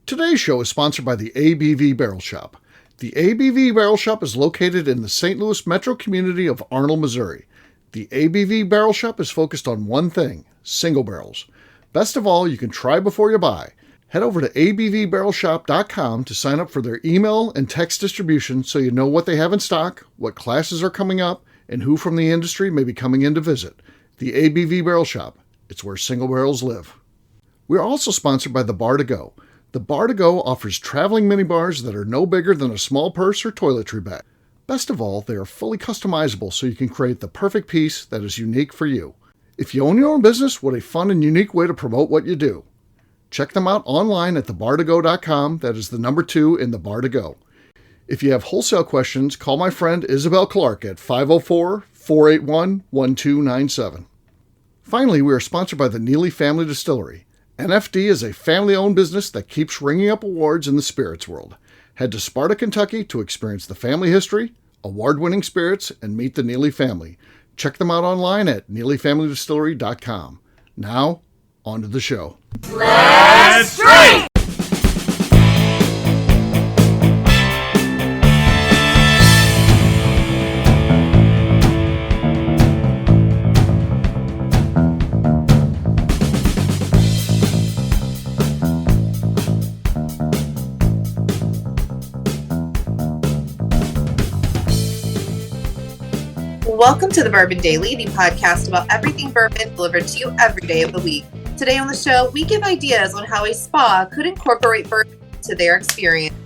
Today's show is sponsored by the ABV Barrel Shop. The ABV Barrel Shop is located in the St. Louis metro community of Arnold, Missouri. The ABV Barrel Shop is focused on one thing, single barrels. Best of all, you can try before you buy. Head over to abvbarrelshop.com to sign up for their email and text distribution so you know what they have in stock, what classes are coming up, and who from the industry may be coming in to visit. The ABV Barrel Shop. It's where single barrels live. We are also sponsored by the Bar to Go. The Bar to Go offers traveling minibars that are no bigger than a small purse or toiletry bag. Best of all, they are fully customizable so you can create the perfect piece that is unique for you. If you own your own business, what a fun and unique way to promote what you do. Check them out online at thebar2go.com. That is the number 2 in the Bar to Go. If you have wholesale questions, call my friend Isabel Clark at 504-481-1297. Finally, we are sponsored by the Neely Family Distillery. NFD is a family-owned business that keeps ringing up awards in the spirits world. Head to Sparta, Kentucky to experience the family history, award-winning spirits, and meet the Neely family. Check them out online at neelyfamilydistillery.com. Now, on to the show. Let's drink! Welcome to the Bourbon Daily, the podcast about everything bourbon delivered to you every day of the week. Today on the show, we give ideas on how a spa could incorporate bourbon into their experience.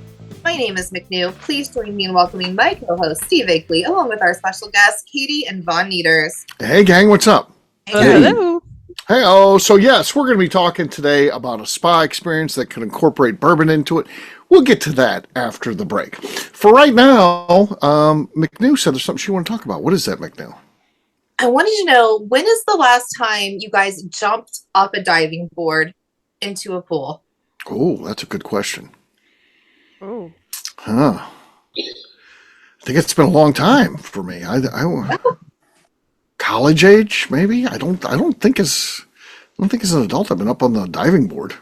My name is McNew. Please join me in welcoming my co-host, Steve Akeley, along with our special guests, Katie and Von Nieters. Hey, gang, what's up? Hey. Hello. Hey, so yes, we're going to be talking today about a spa experience that could incorporate bourbon into it. We'll get to that after the break. For right now, McNew said there's something she wanted to talk about. What is that, McNew? I wanted to know, when is the last time you guys jumped off a diving board into a pool? Oh, that's a good question. Oh. Huh. I think it's been a long time for me. I college age, maybe. I don't think as an adult I've been up on the diving board.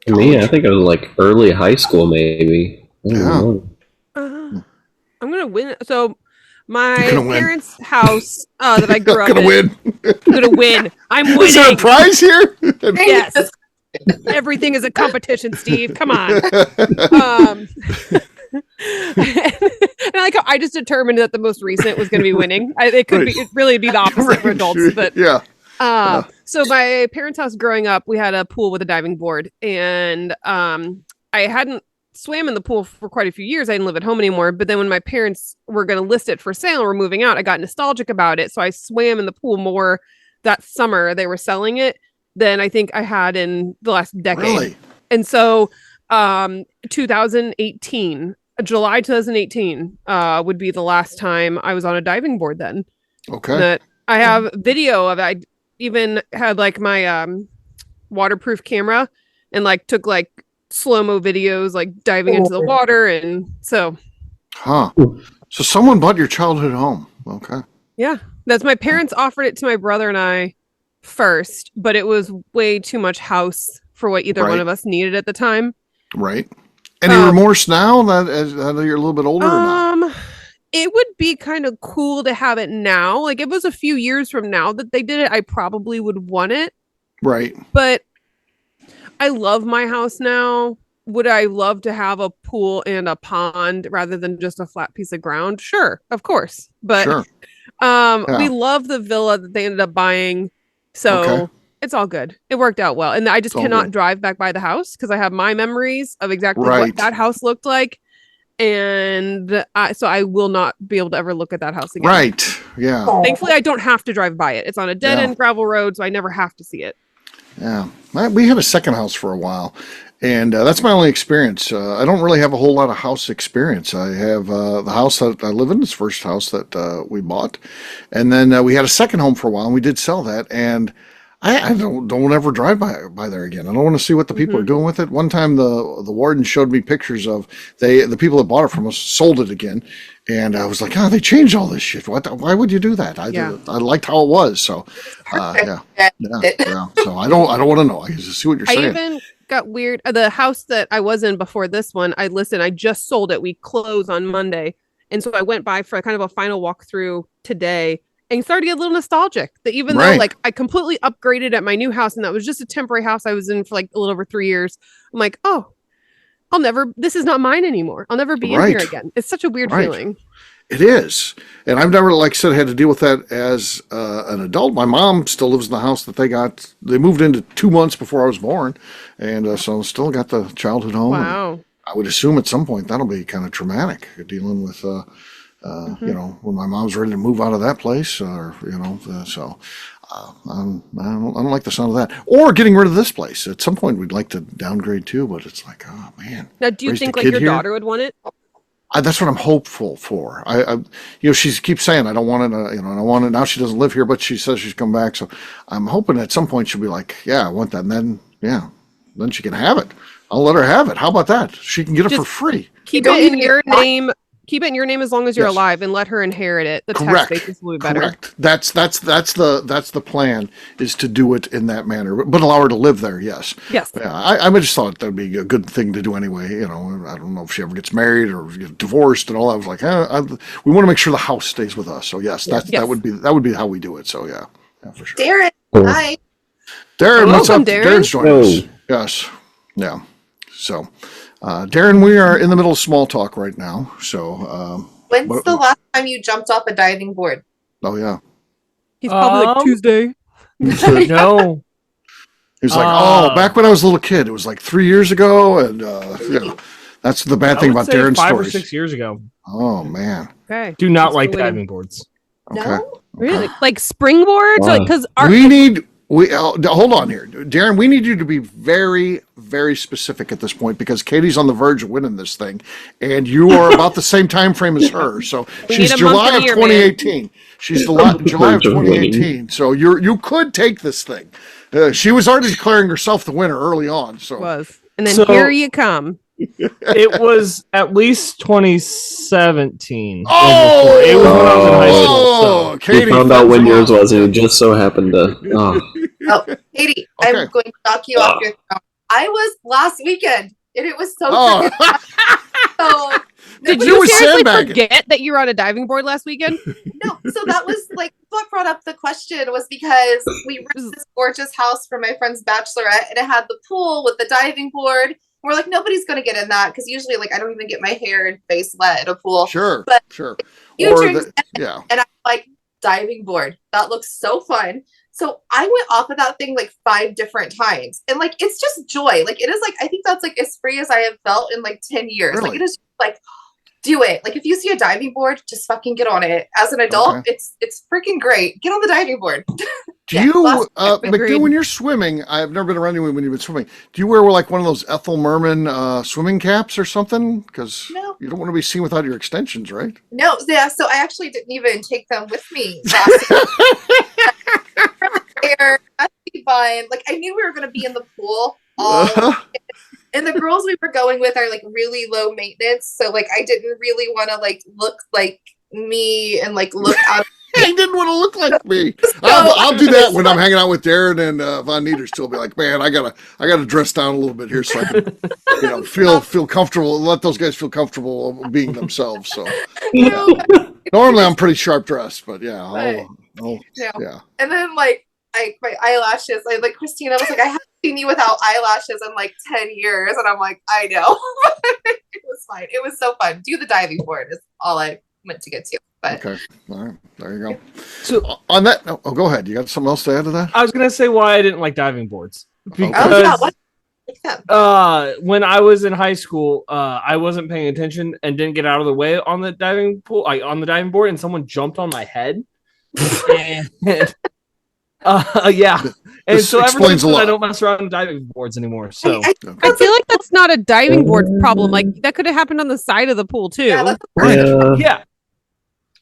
Really. Me, I think it was like early high school, maybe. Yeah. I'm gonna win. So my You're gonna parents' house that I grew up Gonna in. win. I'm gonna win. I'm winning. Is there a prize here? Yes. Everything is a competition, Steve. Come on. And I like how I just determined that the most recent was going to be winning. It could be, it really be the opposite for adults, but yeah. So my parents' house growing up, we had a pool with a diving board, and I hadn't swam in the pool for quite a few years. I didn't live at home anymore. But then when my parents were going to list it for sale and were moving out, I got nostalgic about it. So I swam in the pool more that summer. They were selling it than I think I had in the last decade. Really? And so 2018, July 2018 would be the last time I was on a diving board then. Okay. That I have video of it. I even had like my waterproof camera and like took like slow-mo videos like diving into the water, and so so someone bought your childhood home. Okay. Yeah, that's my parents offered it to my brother and I first, but it was way too much house for what either one of us needed at the time. Right. Any remorse now that you're a little bit older or not? It would be kind of cool to have it now. Like, if it was a few years from now that they did it, I probably would want it. Right. But I love my house now. Would I love to have a pool and a pond rather than just a flat piece of ground? Sure, of course. But Sure. We love the villa that they ended up buying. So it's all good. It worked out well. And I just cannot drive back by the house because I have my memories of exactly what that house looked like. And so I will not be able to ever look at that house again. Right. Yeah. Thankfully, I don't have to drive by it. It's on a dead-end gravel road, so I never have to see it. Yeah. We had a second house for a while, and that's my only experience. I don't really have a whole lot of house experience. I have the house that I live in, this first house that we bought, and then we had a second home for a while, and we did sell that, and I don't ever drive by there again. I don't want to see what the people are doing with it. One time the warden showed me pictures of the people that bought it from us sold it again, and I was like, they changed all this shit. Why would you do that? I liked how it was. So So I don't want to know. I just see what you're saying. got weird. The house that I was in before this one, I just sold it. We close on Monday. And so I went by for kind of a final walkthrough today and started to get a little nostalgic that even though like I completely upgraded at my new house and that was just a temporary house I was in for like a little over 3 years. I'm like, oh, this is not mine anymore. I'll never be in here again. It's such a weird feeling. It is. And I've never, like I said, had to deal with that as an adult. My mom still lives in the house that they moved into 2 months before I was born. And so still got the childhood home. Wow. I would assume at some point that'll be kind of traumatic, dealing with, you know, when my mom's ready to move out of that place, or, you know, so I don't like the sound of that. Or getting rid of this place. At some point, we'd like to downgrade too, but it's like, oh man. Now, do you think like your daughter would want it? That's what I'm hopeful for. You know, she keeps saying, I don't want it, you know, and I want it. Now she doesn't live here, but she says she's come back. So I'm hoping at some point she'll be like, yeah, I want that. And then, then she can have it. I'll let her have it. How about that? She can get it for free. Keep it in your name. Keep it in your name as long as you're alive, and let her inherit it. The tax basis will be better. Correct. That's the plan, is to do it in that manner, but allow her to live there. Yes. Yes. Yeah. I just thought that'd be a good thing to do anyway. You know, I don't know if she ever gets married or get divorced and all that. I was like, we want to make sure the house stays with us. So yes, that would be how we do it. So yeah, for sure. Darren, hi. Darren, what's up? Darren? Darren's joining us. Yes. Yeah. So, Darren, we are in the middle of small talk right now. So, when's the last time you jumped off a diving board? Oh yeah, he's probably like Tuesday. No, he was like, back when I was a little kid. It was like 3 years ago, and you know, that's the bad thing about Darren's 5 stories. or 6 years ago. Oh man, Okay. Do not like diving boards. okay. No? Really? Like springboards? Wow. Like, because hold on here, Darren. We need you to be very, very specific at this point, because Katie's on the verge of winning this thing, and you are about the same time frame as her. So she's July of 2018. She's July of 2018. So you could take this thing. She was already declaring herself the winner early on. So and then here you come. It was at least 2017. Oh, it was when I was in high school. So. Katie, he found out when yours was, and it just so happened to. Oh, Katie, Okay. I'm going to knock you off your throne. I was last weekend, and it was so so. Did You were you seriously sandbagging. forget that you were on a diving board last weekend? No, so that was like what brought up the question was because we rented this gorgeous house for my friend's bachelorette, and it had the pool with the diving board. We're like, nobody's going to get in that, because usually, like, I don't even get my hair and face wet at a pool. Sure, But sure. And I'm like, diving board. That looks so fun. So I went off of that thing like 5 different times. And like, it's just joy. Like, it is like, I think that's like as free as I have felt in like 10 years. Really? Like, it is like, do it. Like, if you see a diving board, just fucking get on it. As an adult, it's freaking great. Get on the diving board. Do you, McNew, when you're swimming, I've never been around you when you've been swimming, do you wear like one of those Ethel Merman swimming caps or something? Because you don't want to be seen without your extensions, right? No, yeah, so I actually didn't even take them with me. That'd be fine. Like, I knew we were going to be in the pool all and the girls we were going with are like really low maintenance, so like I didn't really want to like look like me and like look out. I didn't want to look like me. I'll do that when I'm hanging out with Darren and Von Nieters too. I'll be like, man, I gotta dress down a little bit here so I can, feel comfortable. Let those guys feel comfortable being themselves. So normally I'm pretty sharp dressed, but yeah. And then like my eyelashes, like Christina was like, I haven't seen you without eyelashes in like 10 years, and I'm like, I know. It was fine. It was so fun. Do the diving board is all I meant to get to. But. Okay. All right. There you go. So on that, go ahead. You got something else to add to that? I was gonna say why I didn't like diving boards. Because when I was in high school, I wasn't paying attention and didn't get out of the way on the diving pool, on the diving board, and someone jumped on my head. And and This so ever explains since a then, lot. I don't mess around with diving boards anymore. So I feel like that's not a diving board problem. Like that could have happened on the side of the pool too. Yeah.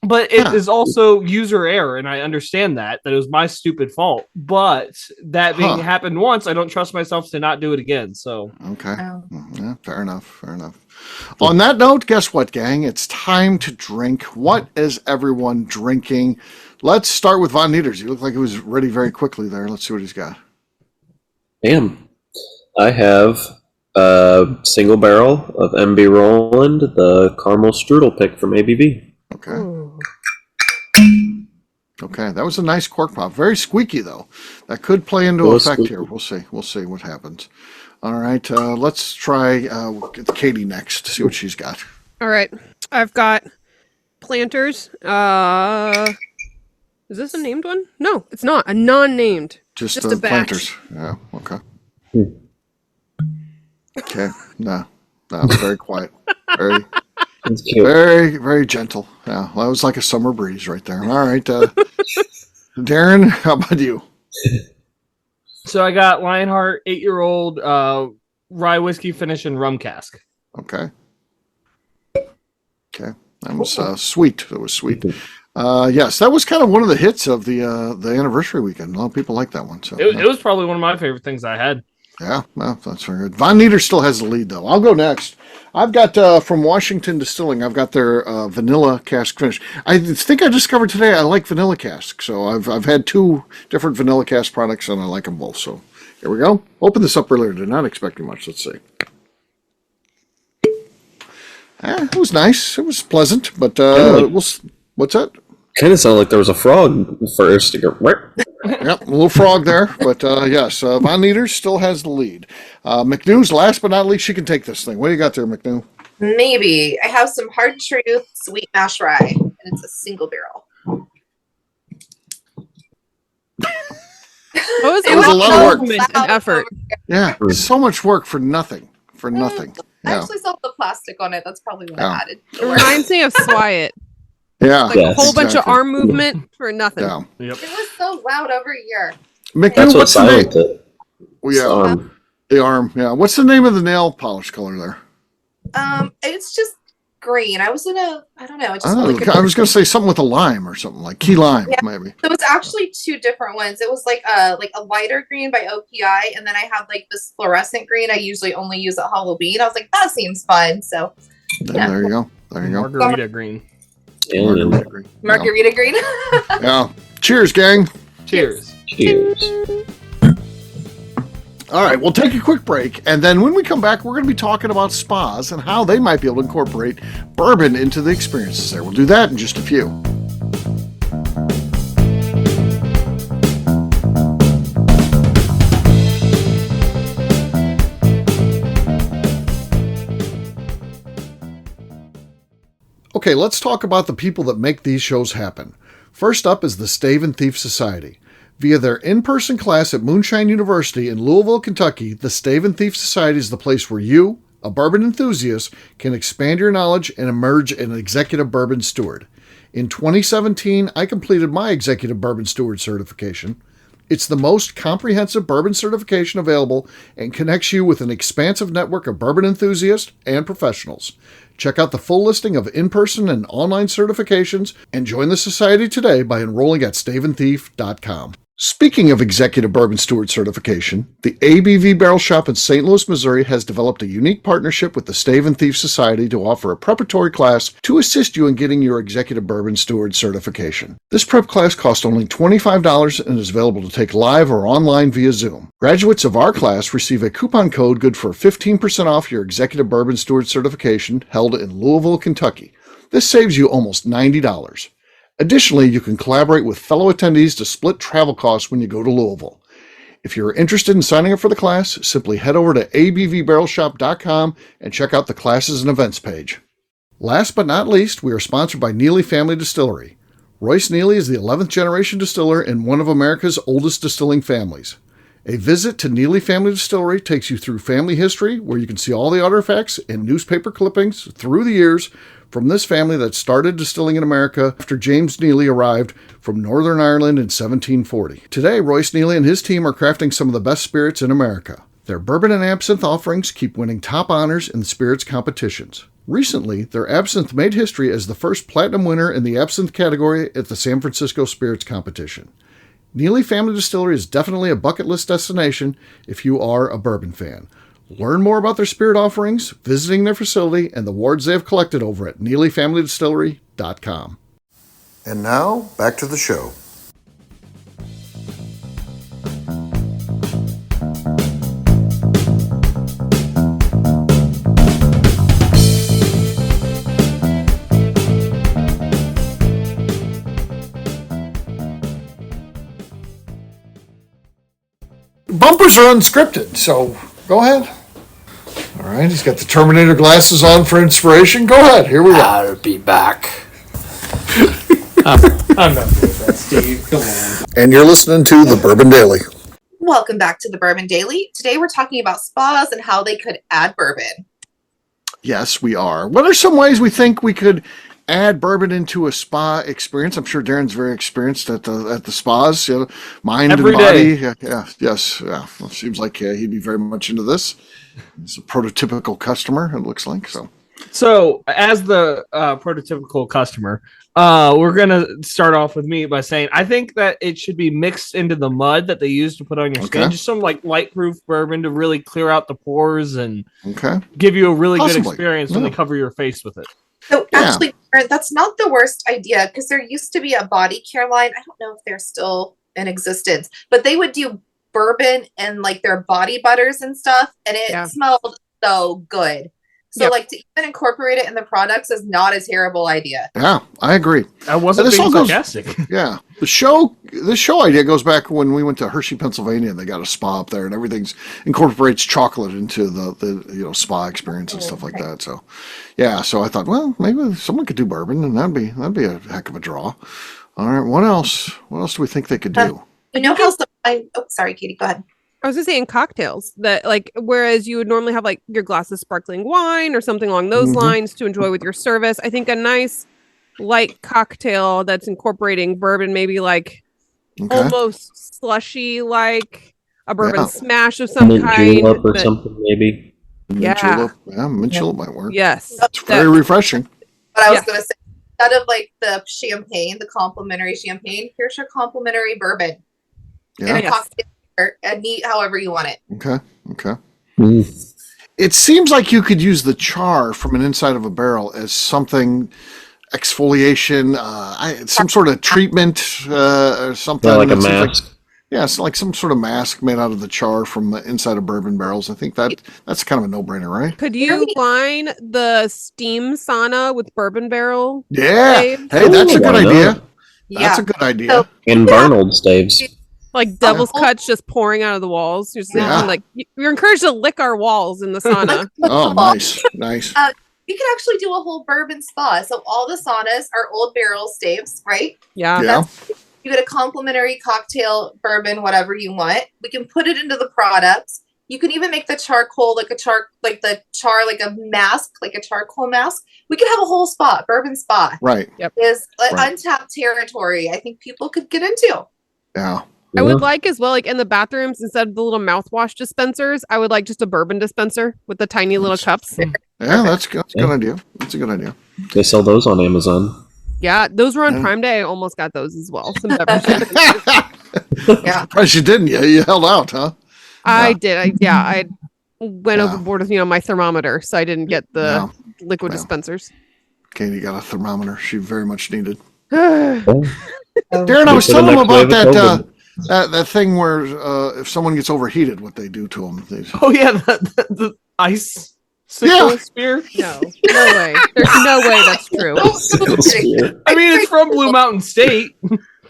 But it is also user error, and I understand that it was my stupid fault. But that being happened once, I don't trust myself to not do it again. So okay, yeah, fair enough. On that note, guess what, gang? It's time to drink. What is everyone drinking? Let's start with Von Nieters. He looked like he was ready very quickly there. Let's see what he's got. Damn. I have a single barrel of MB Roland, the caramel strudel pick from ABV. Okay. Ooh. Okay, that was a nice cork pop. Very squeaky, though. That could play into effect squeaky. here. We'll see. We'll see what happens. All right, let's try we'll get Katie next to see what she's got. All right. I've got Planters. Is this a named one? No, it's not. A non-named. Just a batch. Planters. Yeah, okay. Okay, no, very quiet. Very, That's cute. very, very gentle. Yeah, well, that was like a summer breeze right there. All right, Darren, how about you? So I got Lionheart 8-year-old rye whiskey finish and rum cask. Okay. Okay, that was sweet. That was sweet. Yes, that was kind of one of the hits of the anniversary weekend. A lot of people like that one. So It was probably one of my favorite things I had. yeah, well, that's very good. Von Nieters still has the lead, though. I'll go next. I've got from Washington Distilling. I've got their vanilla cask finish. I think I discovered today I like vanilla cask. So I've had 2 different vanilla cask products, and I like them both. So here we go. Open this up earlier. Did not expecting much. Let's see. It was nice. It was pleasant, but what's that? Kind of sounded like there was a frog first. To go, Yep, a little frog there, but yes, Von Nieters still has the lead. McNew's last but not least, she can take this thing. What do you got there, McNew? Maybe. I have some Hard Truth sweet mash rye, and it's a single barrel. It was a lot of work. movement and effort. Yeah, so much work for nothing. For nothing. I Yeah, actually saw the plastic on it. That's probably what Yeah. I added. It reminds me of Swyatt. yeah. Like a whole bunch of arm movement for nothing. Yeah. Yep. It was so loud over here. McNew, That's what what's the name? silent it. Oh, yeah, the arm. Yeah, what's the name of the nail polish color there? It's just green. I was in a, I don't know. It just I felt like was going to say something with a lime or something like key lime, maybe. There was actually 2 different ones. It was like a lighter green by OPI, and then I had like this fluorescent green I usually only use at Halloween. I was like, that seems fun. So There you go. There you go. Margarita green. And margarita green. Yeah. Cheers, gang. Cheers. cheers. All right, we'll take a quick break, and then when we come back, we're going to be talking about spas and how they might be able to incorporate bourbon into the experiences there. We'll do that in just a few. Okay, let's talk about the people that make these shows happen. First up is the Stave and Thief Society. Via their in-person class at Moonshine University in Louisville, Kentucky, the Stave and Thief Society is the place where you, a bourbon enthusiast, can expand your knowledge and emerge an executive bourbon steward. In 2017, I completed my executive bourbon steward certification. It's the most comprehensive bourbon certification available and connects you with an expansive network of bourbon enthusiasts and professionals. Check out the full listing of in-person and online certifications and join the society today by enrolling at staveandthief.com. Speaking of executive bourbon steward certification, the ABV Barrel Shop in St. Louis, Missouri has developed a unique partnership with the Stave and Thief Society to offer a preparatory class to assist you in getting your executive bourbon steward certification. This prep class costs only $25 and is available to take live or online via Zoom. Graduates of our class receive a coupon code good for 15% off your executive bourbon steward certification held in Louisville, Kentucky. This saves you almost $90. Additionally, you can collaborate with fellow attendees to split travel costs when you go to Louisville. If you're interested in signing up for the class, simply head over to abvbarrelshop.com and check out the classes and events page. Last but not least, we are sponsored by Neely Family Distillery. Royce Neely is the 11th generation distiller in one of America's oldest distilling families. A visit to Neely Family Distillery takes you through family history, where you can see all the artifacts and newspaper clippings through the years from this family that started distilling in America after James Neely arrived from Northern Ireland in 1740. Today, Royce Neely and his team are crafting some of the best spirits in America. Their bourbon and absinthe offerings keep winning top honors in the spirits competitions. Recently, their absinthe made history as the first platinum winner in the absinthe category at the San Francisco Spirits Competition. Neely Family Distillery is definitely a bucket list destination if you are a bourbon fan. Learn more about their spirit offerings, visiting their facility, and the awards they have collected over at NeelyFamilyDistillery.com. And now, back to the show. yours are unscripted, so go ahead. All right, he's got the Terminator glasses on for inspiration. Go ahead. Here we go. I'll be back. I'm not doing that, Steve. Come on. And you're listening to the Bourbon Daily. Welcome back to the Bourbon Daily. Today we're talking about spas and how they could add bourbon. Yes, we are. What are some ways we think we could add bourbon into a spa experience? I'm sure Darren's very experienced at the spas, mind Every and body. day. Yes. Well, seems like he'd be very much into this. He's a prototypical customer, it looks like. So, as the prototypical customer, we're gonna start off with me by saying I think that it should be mixed into the mud that they use to put on your skin, just some like light-proof bourbon to really clear out the pores and give you a really good experience when they cover your face with it. So actually, that's not the worst idea because there used to be a body care line. I don't know if they're still in existence, but they would do bourbon and like their body butters and stuff, and it smelled so good. So like to even incorporate it in the products is not a terrible idea. Yeah, I agree. I wasn't being sarcastic. Yeah. This show idea goes back when we went to Hershey, Pennsylvania, and they got a spa up there, and everything's incorporates chocolate into the spa experience and stuff like that. So so I thought, well, maybe someone could do bourbon, and that'd be a heck of a draw. All right, what else? What else do we think they could do? You know how sorry, Katie, go ahead. I was just saying cocktails that whereas you would normally have like your glass of sparkling wine or something along those lines to enjoy with your service. I think a nice light cocktail that's incorporating bourbon, maybe almost slushy, like a bourbon smash of some mint kind. Julep or something, maybe. Mint julep. Yeah, mint julep might work. Yes. It's very refreshing. But I was going to say, instead of like the champagne, the complimentary champagne, here's your complimentary bourbon. Yeah. And a cocktail. And neat however you want it. Okay. It seems like you could use the char from an inside of a barrel as something exfoliation, some sort of treatment or something. Yeah, like a mask. It's like some sort of mask made out of the char from the inside of bourbon barrels. I think that's kind of a no-brainer, right? Could you line the steam sauna with bourbon barrel? Yeah. Staves? Hey, that's a good idea. Yeah. That's a good idea. So, And Barnold staves. Like devil's cuts just pouring out of the walls. You're encouraged to lick our walls in the sauna. Oh, nice. You could actually do a whole bourbon spa. So all the saunas are old barrel staves, right? Yeah. You get a complimentary cocktail, bourbon, whatever you want. We can put it into the products. You can even make the charcoal like a mask, like a charcoal mask. We could have a whole spa, bourbon spa. Right. Yep. Is untapped territory. I think people could get into. Yeah. I would like as well, like in the bathrooms, instead of the little mouthwash dispensers, I would like just a bourbon dispenser with the tiny little cups. Yeah, that's a good idea. That's a good idea. They sell those on Amazon. Yeah, those were on Prime Day. I almost got those as well. Some beverages. Surprised you didn't. You held out, huh? I did. I went overboard with my thermometer, so I didn't get the liquid dispensers. Katie got a thermometer. She very much needed. Oh. Darren, I was telling him about that thing where if someone gets overheated, what they do to them. The ice sickle spear? No way. There's no way that's true. I mean, it's from Blue Mountain State.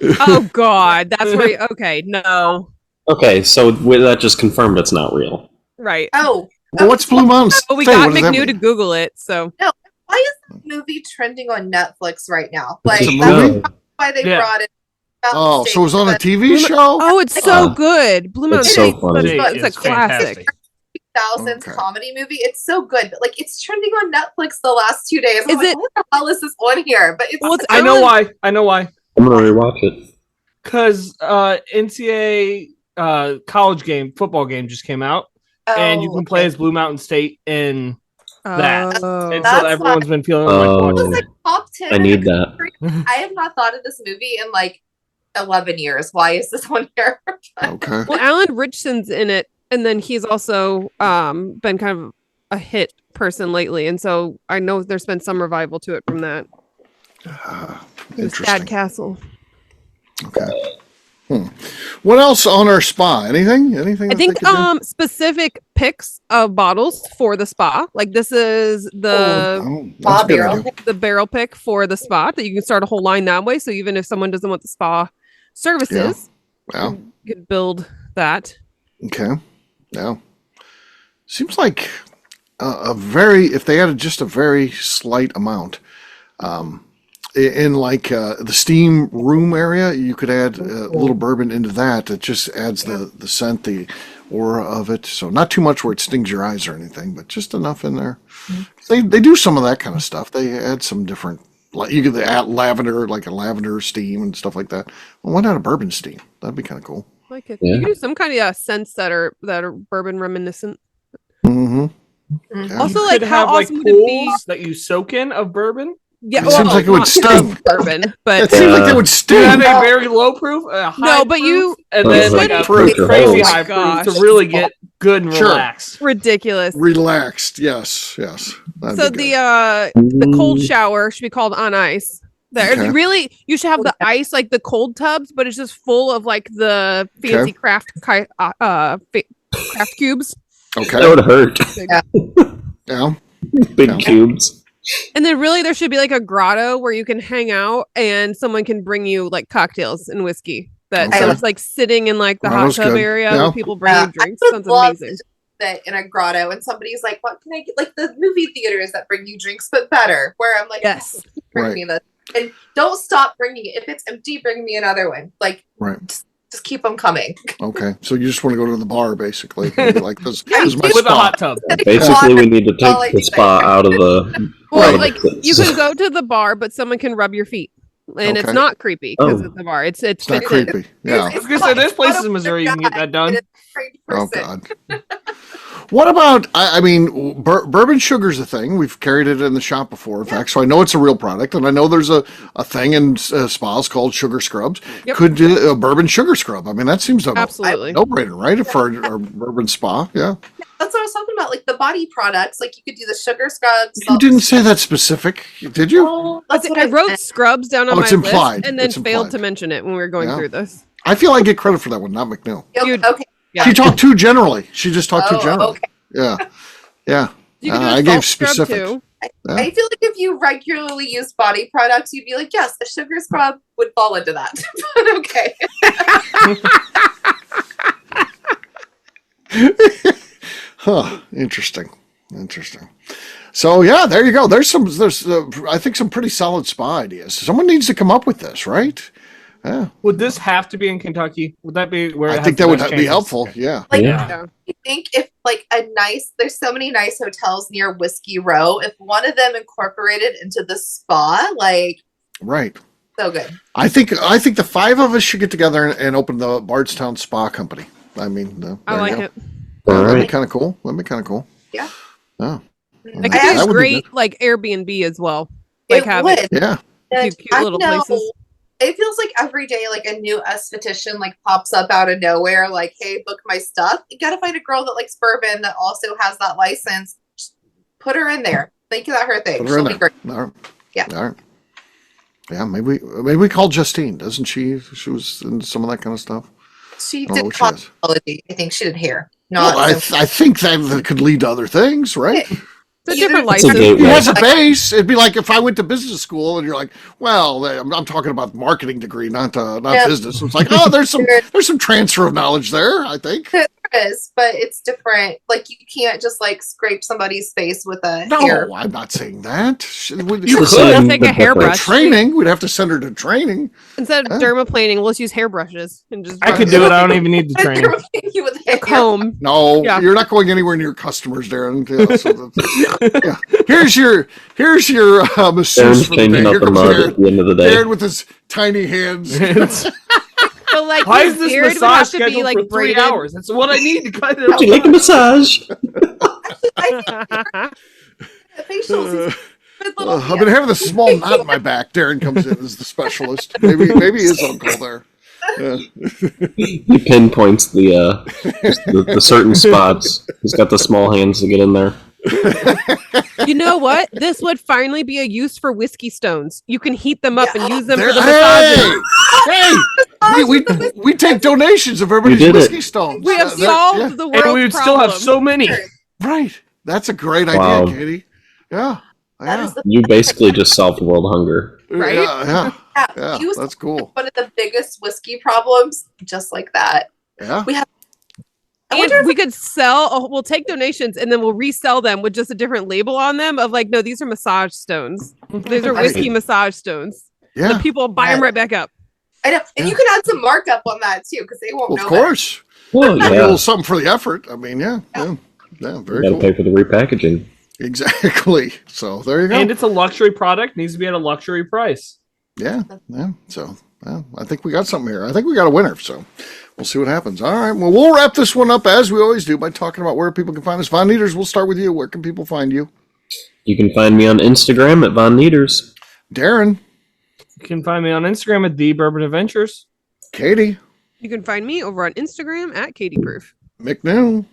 Oh, God. That's right. Okay, no. Okay, so that just confirmed it's not real. Right. Oh. Well, what's Blue Mountain State? Well, we got McNew to Google it, so. No. Why is this movie trending on Netflix right now? Like, it's a movie? that's why they brought it. Oh, so it was on a TV show? Oh, it's so good. Blue Mountain It's so State. funny. It's a classic. 2000s comedy movie. It's so good, but like it's trending on Netflix the last 2 days. I'm like, what the hell is this on here? But it's I know why. I'm gonna rewatch it. Because NCAA football game just came out, and you can play as Blue Mountain State in that. And so everyone's been feeling like watching it. Top 10. I need that. I have not thought of this movie in like 11 years. Why is this one here? Okay. Well, Alan Richson's in it, and then he's also been kind of a hit person lately, and so I know there's been some revival to it from that. Interesting. Dad Castle. Okay. What else on our spa? Anything? I think specific picks of bottles for the spa. Like this is the barrel pick for the spa that you can start a whole line that way. So even if someone doesn't want the spa services, you could build that. Okay. Yeah. Seems like if they added just a very slight amount, in like the steam room area, you could add a little bourbon into that. It just adds the scent, the aura of it. So not too much where it stings your eyes or anything, but just enough in there. They do some of that kind of stuff. They add some different, like you could add lavender, like a lavender steam and stuff like that. Well, why not a bourbon steam? That'd be kind of cool. Like it. Yeah. You can do some kind of scents that are bourbon reminiscent. Mm-hmm. Yeah. Also, You like could how have awesome like would it be? pools that you soak in of bourbon. Yeah, It seems like it would not sting. bourbon, but It seems like they would Do you have sting. a very low proof, a high No, but proof, you- and Well, then it's like a proof. crazy Oh high my gosh. proof to really get good and Sure. relaxed. ridiculous. Relaxed. Yes. That'd So be good. the cold shower should be called on ice. There, Okay. really, you should have the ice like the cold tubs, but it's just full of like the fancy craft cubes. That Okay. would hurt. Yeah. Big Yeah. cubes. And then really there should be like a grotto where you can hang out and someone can bring you like cocktails and whiskey. That Okay. so it's like sitting in like the Grotto's hot tub good. area Yeah. where people bring you I drinks. would Sounds love amazing. to sit in a grotto and somebody's like, "What can I get?" Like the movie theaters that bring you drinks, but better. Where I'm like, Yes. bring Right. me this, and don't stop bringing it. If it's empty, bring me another one. Like, Right. just keep them coming. Okay. So you just want to go to the bar, basically. And be like, this is my With a spot. hot tub. Basically, we need to All I take the think. spa out of the. Or out of like the you can go to the bar, but someone can rub your feet. And it's Okay. not creepy because Oh. it's the bar. It's It's not fits in. creepy. Yeah. I was gonna say, there's places in Missouri you can get that done. Oh God. What about? I mean, bourbon sugar's a thing. We've carried it in the shop before, in fact, so I know it's a real product, and I know there's a thing in spas called sugar scrubs. Yep. Could do a bourbon sugar scrub? I mean, that seems a Absolutely. no-brainer, right? For a bourbon spa, yeah. That's what I was talking about. Like the body products, like you could do the sugar scrubs. You didn't say that specific, did you? Oh, that's what I wrote meant. scrubs down on Oh, my it's implied. list and then It's failed implied. to mention it when we were going Yeah. through this. I feel I get credit for that one, not McNew. You'd- Okay. Yeah. She talked too generally. She just talked too Oh, generally. okay. Yeah. You can do a I salt gave scrub specifics. too. Yeah. I feel like if you regularly use body products, you'd be like, yes, the sugar scrub would fall into that. But okay. Huh. Interesting. So yeah, there you go. There's I think some pretty solid spa ideas. Someone needs to come up with this, right? Yeah. Would this have to be in Kentucky? Would that be where? it I has think the that would best be chances? helpful. Yeah. Like, Yeah. I think if like there's so many nice hotels near Whiskey Row. If one of them incorporated into the spa, like Right. so good. I think the five of us should get together and open the Bardstown Spa Company. I mean, I there you like go. it. That'd be Alright. kind of cool. Yeah. Yeah. It could I be actually- a would be great like Airbnb as well. Like It have would. it. Yeah. And cute I little know places. it feels like every day, like a new esthetician like pops up out of nowhere, like, hey, book my stuff. You gotta find a girl that likes bourbon that also has that license. Just put her in there. Make that her thing. Put her in She'll be there. great. All right. Yeah. All right. Yeah, maybe we call Justine, doesn't she? She was in some of that kind of stuff. She I don't know did what she is. cosmetology. I think she did hair. Not Well, I think that could lead to other things, right? It's a different That's a license. gateway. It has a base. It'd be like if I went to business school and you're like, well, I'm talking about marketing degree, not Yeah. business. It's like, oh, there's some transfer of knowledge there, I think. there is, but it's different. Like you can't just like scrape somebody's face with a No, hair. I'm not saying that. You The could. same, Take a but hairbrush. Training. We'd have to send her to training. Instead of Huh? dermaplaning, we'll just use hairbrushes and just I could brush do it. I don't even need the training. You with a hair. comb. No, Yeah. you're not going anywhere near customers, Darren. Yeah, so yeah. Here's your masseuse Darren's for the changing day. up Here the comes mud Darren. at the end of the day. Darren with his tiny hands. So like Why his is this beard would massage have to be scheduled like for 3 braided. hours? That's what I need to cut it Would you like a off. massage? Facials. I've been having a small knot in my back. Darren comes in as the specialist. Maybe his uncle there. Yeah. He pinpoints the certain spots. He's got the small hands to get in there. You know what? This would finally be a use for whiskey stones. You can heat them up and use them There- for the massages. hey, we take donations of everybody's You did it. whiskey stones. We have That- solved yeah, the world's And we would still problem. have so many. right. That's a great Wow. idea, Katie. Yeah. That Yeah. is the You basically just solved world hunger. Right? Yeah. Yeah. You That's cool. one of the biggest whiskey problems, just like that. Yeah. And we could we'll take donations and then we'll resell them with just a different label on them of like, no, these are massage stones. These are whiskey massage stones. Yeah. The people buy them right back up. I know. And you can add some markup on that too, because they won't know. Of course. Well, A little something for the effort. I mean, yeah, very gotta cool. pay for the repackaging. Exactly. So there you go. And it's a luxury product, needs to be at a luxury price. Yeah. So I think we got something here. I think we got a winner. So we'll see what happens. All right. Well, we'll wrap this one up as we always do by talking about where people can find us. Von Nieters, we'll start with you. Where can people find you? You can find me on Instagram at Von Nieters. Darren. You can find me on Instagram at The Bourbon Adventures. Katie. You can find me over on Instagram at Katie Proof. McNew.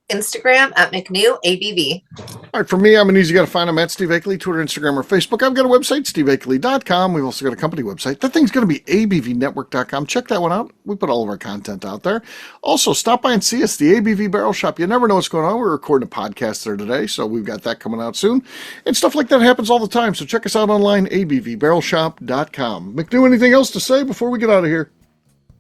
Instagram at McNew ABV. All right, for me, I'm an easy guy to find. I'm at Steve Akeley, Twitter, Instagram, or Facebook. I've got a website, steveakeley.com. We've also got a company website. That thing's going to be abvnetwork.com. Check that one out. We put all of our content out there. Also, stop by and see us, the ABV Barrel Shop. You never know what's going on. We're recording a podcast there today, so we've got that coming out soon. And stuff like that happens all the time, so check us out online, abvbarrelshop.com. McNew, anything else to say before we get out of here?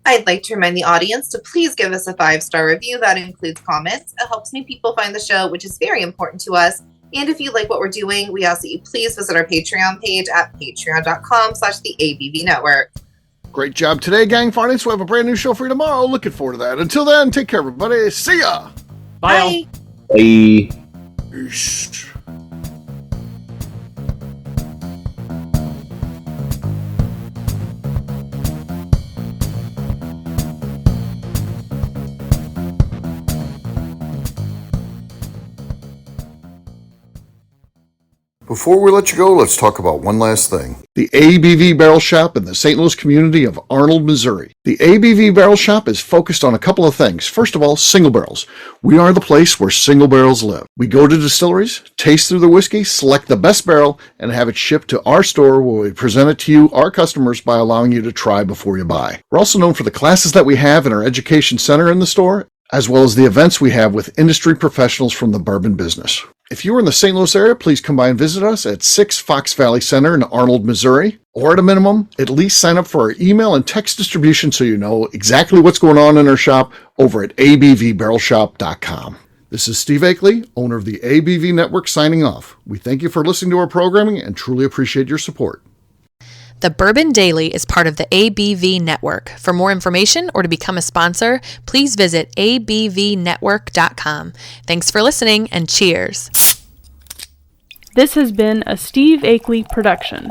I'd like to remind the audience to please give us a 5-star review. That includes comments. It helps new people find the show, which is very important to us. And if you like what we're doing, we ask that you please visit our Patreon page at patreon.com/theABVNetwork. Great job today, gang. Finance, we'll have a brand new show for you tomorrow. Looking forward to that. Until then, take care, everybody. See ya. Bye. Bye. Peace. Before we let you go, let's talk about one last thing. The ABV Barrel Shop in the St. Louis community of Arnold, Missouri. The ABV Barrel Shop is focused on a couple of things. First of all, single barrels. We are the place where single barrels live. We go to distilleries, taste through the whiskey, select the best barrel, and have it shipped to our store where we present it to you, our customers, by allowing you to try before you buy. We're also known for the classes that we have in our education center in the store, as well as the events we have with industry professionals from the bourbon business. If you are in the St. Louis area, please come by and visit us at 6 Fox Valley Center in Arnold, Missouri. Or at a minimum, at least sign up for our email and text distribution so you know exactly what's going on in our shop over at abvbarrelshop.com. This is Steve Akeley, owner of the ABV Network, signing off. We thank you for listening to our programming and truly appreciate your support. The Bourbon Daily is part of the ABV Network. For more information or to become a sponsor, please visit abvnetwork.com. Thanks for listening and cheers. This has been a Steve Akeley production.